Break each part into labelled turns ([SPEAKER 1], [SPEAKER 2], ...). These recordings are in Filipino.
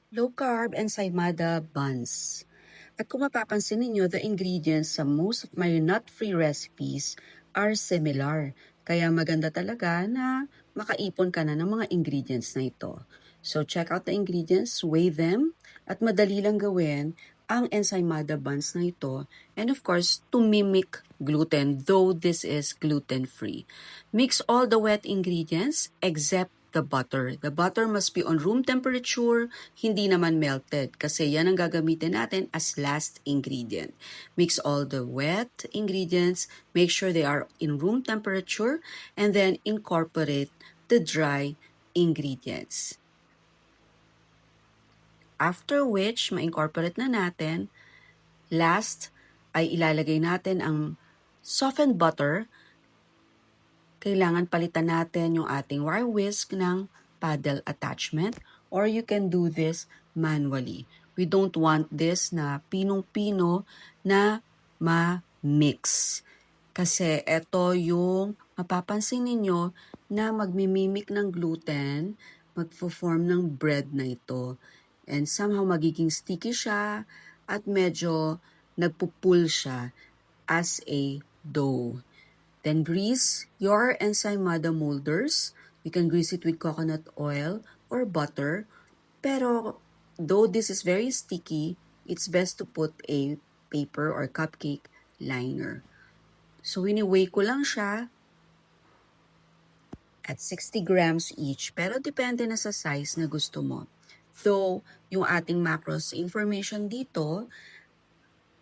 [SPEAKER 1] Low-carb ensaymada buns. At kung mapapansin ninyo, the ingredients sa most of my nut-free recipes are similar. Kaya maganda talaga na makaipon ka na ng mga ingredients na ito. So check out the ingredients, weigh them, at madali lang gawin ang ensaymada buns na ito. And of course, to mimic gluten, though this is gluten-free. Mix all the wet ingredients except the butter. The butter must be on room temperature, hindi naman melted kasi yan ang gagamitin natin as last ingredient. Mix all the wet ingredients, make sure they are in room temperature, and then incorporate the dry ingredients. After which, ma-incorporate na natin. Last ay ilalagay natin ang softened butter. Kailangan palitan natin yung ating wire whisk ng paddle attachment, or you can do this manually. We don't want this na pinong-pino na ma-mix. Kasi ito yung mapapansin ninyo na magmimimik ng gluten, magpo-form ng bread na ito. And somehow magiging sticky siya at medyo nagpupul siya as a dough. Then grease your ensaymada molders. You can grease it with coconut oil or butter. Pero though this is very sticky, it's best to put a paper or cupcake liner. So wini-weigh ko lang siya at 60 grams each. Pero depende na sa size na gusto mo. Though yung ating macros information dito,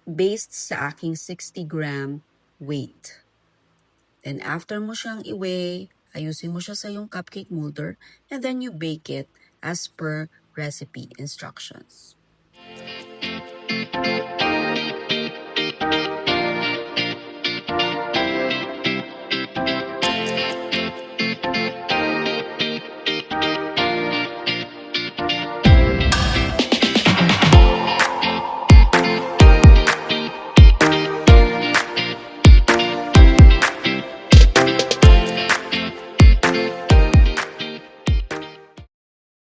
[SPEAKER 1] based sa aking 60 gram weight. Then after mo siyang i-weigh, ayusin mo siya sa yung cupcake molder, and then you bake it as per recipe instructions.